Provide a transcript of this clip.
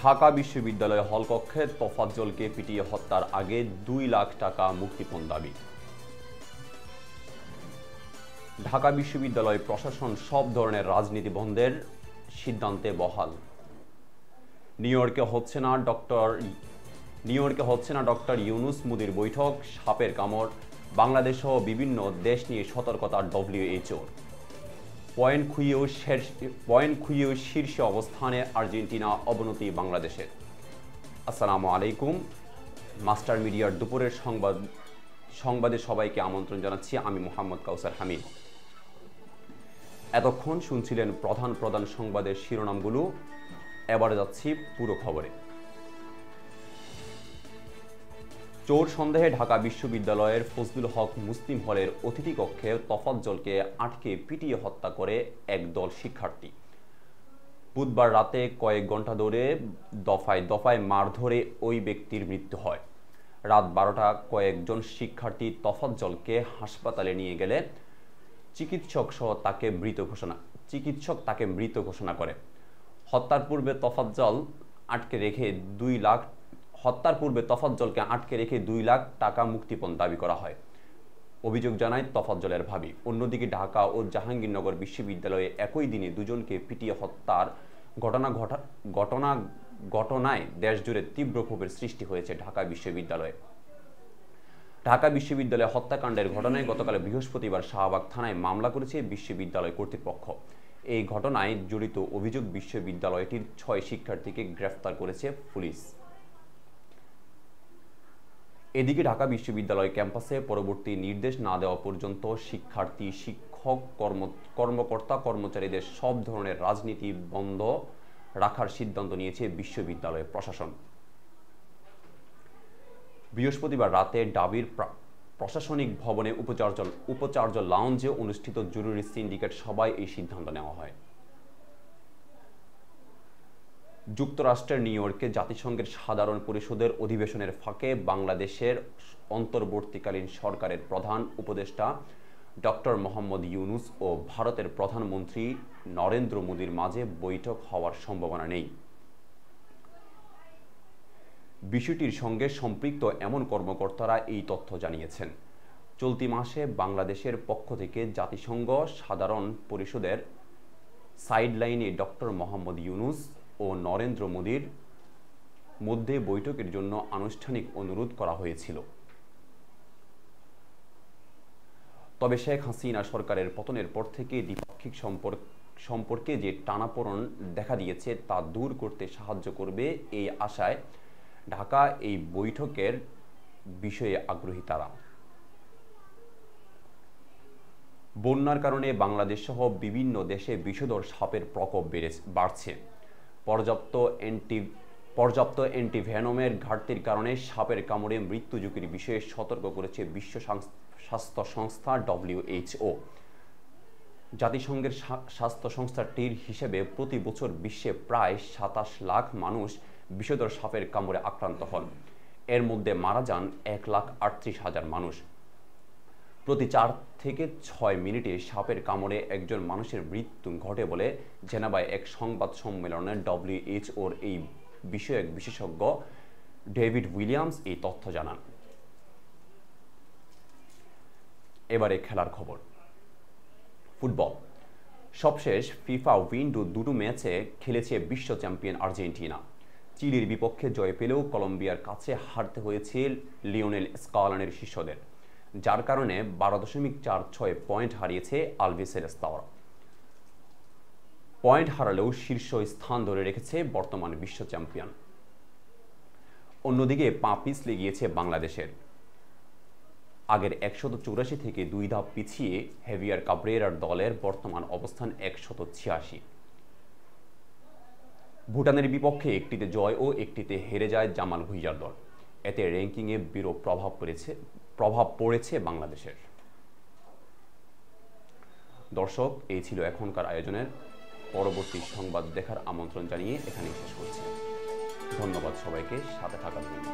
ঢাকা বিশ্ববিদ্যালয় হলকক্ষে তোফাজ্জলকে পিটিয়ে হত্যার আগে 2 লাখ টাকা মুক্তিপণ দাবি। ঢাকা বিশ্ববিদ্যালয় প্রশাসন সব ধরনের রাজনীতি বন্ধের সিদ্ধান্তে বহাল। নিউ ইয়র্কে হচ্ছে না ডক্টর ইউনুস মোদির বৈঠক, সাপের কামড়, বাংলাদেশ সহ বিভিন্ন দেশ নিয়ে সতর্কতা WHO। পয়েন্ট খুইয়েও শীর্ষে অবস্থানে আর্জেন্টিনা, অবনতি বাংলাদেশের। আসসালামু আলাইকুম। মাস্টার মিডিয়ার দুপুরের সংবাদে সবাইকে আমন্ত্রণ জানাচ্ছি। আমি মোহাম্মদ কাউসার হামিদ। এতক্ষণ শুনছিলেন প্রধান সংবাদের শিরোনামগুলো। এবার যাচ্ছি পুরো খবরে। চোর সন্দেহে ঢাকা বিশ্ববিদ্যালয়ের ফজলুল হক মুসলিম হলের অতিথি কক্ষে তোফাজ্জলকে আটকে পিটিয়ে হত্যা করে একদল শিক্ষার্থী। বুধবার রাতে কয়েক ঘন্টা ধরে দফায় মারধরে ওই ব্যক্তির মৃত্যু হয়। রাত 12টা কয়েকজন শিক্ষার্থী তোফাজ্জলকে হাসপাতালে নিয়ে গেলে চিকিৎসক তাকে মৃত ঘোষণা করে। হত্যার পূর্বে তোফাজ্জলকে আটকে রেখে 2 লাখ টাকা মুক্তিপণ দাবি করা হয়, অভিযোগ জানায় তোফাজ্জলের ভাবি। অন্যদিকে ঢাকা ও জাহাঙ্গীরনগর বিশ্ববিদ্যালয়ে একই দিনে দুজনকে পিটিয়ে হত্যার ঘটনায় দেশজুড়ে তীব্র ক্ষোভের সৃষ্টি হয়েছে ঢাকা বিশ্ববিদ্যালয়ে। ঢাকা বিশ্ববিদ্যালয়ে হত্যাকাণ্ডের ঘটনায় গতকাল বৃহস্পতিবার শাহবাগ থানায় মামলা করেছে বিশ্ববিদ্যালয় কর্তৃপক্ষ। এই ঘটনায় জড়িত অভিযোগ বিশ্ববিদ্যালয়টির 6 শিক্ষার্থীকে গ্রেফতার করেছে পুলিশ। এদিকে ঢাকা বিশ্ববিদ্যালয় ক্যাম্পাসে পরবর্তী নির্দেশ না দেওয়া পর্যন্ত শিক্ষার্থী, শিক্ষক, কর্মকর্তা, কর্মচারীদের সব ধরনের রাজনীতি বন্ধ রাখার সিদ্ধান্ত নিয়েছে বিশ্ববিদ্যালয় প্রশাসন। বৃহস্পতিবার রাতে ডাবির প্রশাসনিক ভবনে উপাচার্য লাউঞ্জে অনুষ্ঠিত জরুরি সিন্ডিকেট সভায় এই সিদ্ধান্ত নেওয়া হয়। যুক্তরাষ্ট্রের নিউ ইয়র্কে জাতিসংঘের সাধারণ পরিষদের অধিবেশনের ফাঁকে বাংলাদেশের অন্তর্বর্তীকালীন সরকারের প্রধান উপদেষ্টা ডক্টর মোহাম্মদ ইউনুস ও ভারতের প্রধানমন্ত্রী নরেন্দ্র মোদির মাঝে বৈঠক হওয়ার সম্ভাবনা নেই। বিষয়টির সঙ্গে সম্পৃক্ত এমন কর্মকর্তারা এই তথ্য জানিয়েছেন। চলতি মাসে বাংলাদেশের পক্ষ থেকে জাতিসংঘ সাধারণ পরিষদের সাইডলাইনে ডক্টর মোহাম্মদ ইউনুস ও নরেন্দ্র মোদির মধ্যে বৈঠকের জন্য আনুষ্ঠানিক অনুরোধ করা হয়েছিল। তবে শেখ হাসিনা সরকারের পতনের পর থেকে দ্বিপাক্ষিক সম্পর্কে যে টানাপোড়েন দেখা দিয়েছে তা দূর করতে সাহায্য করবে এই আশায় ঢাকা এই বৈঠকের বিষয়ে আগ্রহী তারা। বন্যার কারণে বাংলাদেশ সহ বিভিন্ন দেশে বিষধর সাপের প্রকোপ বাড়ছে। পর্যাপ্ত অ্যান্টিভেনমের ঘাটতির কারণে সাপের কামড়ে মৃত্যু ঝুঁকির বিষয়ে সতর্ক করেছে বিশ্ব স্বাস্থ্য সংস্থা WHO। জাতিসংঘের স্বাস্থ্য সংস্থাটির হিসেবে প্রতি বছর বিশ্বে প্রায় 27 লাখ মানুষ বিষধর সাপের কামড়ে আক্রান্ত হন। এর মধ্যে মারা যান 1,38,000 মানুষ। প্রতি 4 থেকে 6 মিনিটে সাপের কামড়ে একজন মানুষের মৃত্যু ঘটে বলে জেনেভায় এক সংবাদ সম্মেলনে WHOর এই বিষয়ক বিশেষজ্ঞ ডেভিড উইলিয়ামস এই তথ্য জানান। এবারে খেলার খবর। ফুটবল। সবশেষ ফিফা উইন্ডো 2 ম্যাচে খেলেছে বিশ্ব চ্যাম্পিয়ন আর্জেন্টিনা। চিলির বিপক্ষে জয় পেলেও কলম্বিয়ার কাছে হারতে হয়েছে লিওনেল স্কালানির শিষ্যদের, যার কারণে 12.46 পয়েন্ট হারিয়েছে আলবিসেলেস্তারা। পয়েন্ট হারালেও শীর্ষ স্থান ধরে রেখেছে বর্তমান বিশ্ব চ্যাম্পিয়ন। অন্যদিকে পা পিছলে গিয়েছে বাংলাদেশের। আগের 184 থেকে 2 ধাপ পিছিয়ে হেভিয়ার কাবরেরার দলের বর্তমান অবস্থান 186। ভুটানের বিপক্ষে একটিতে জয় ও একটিতে হেরে যায় জামাল ভুঁইয়ার দল। এতে র্যাঙ্কিংয়ে বিরূপ প্রভাব পড়েছে বাংলাদেশের। দর্শক, এই ছিল এখনকার আয়োজনের। পরবর্তী সংবাদ দেখার আমন্ত্রণ জানিয়ে এখানেই শেষ করছি। ধন্যবাদ সবাইকে সাথে থাকার জন্য।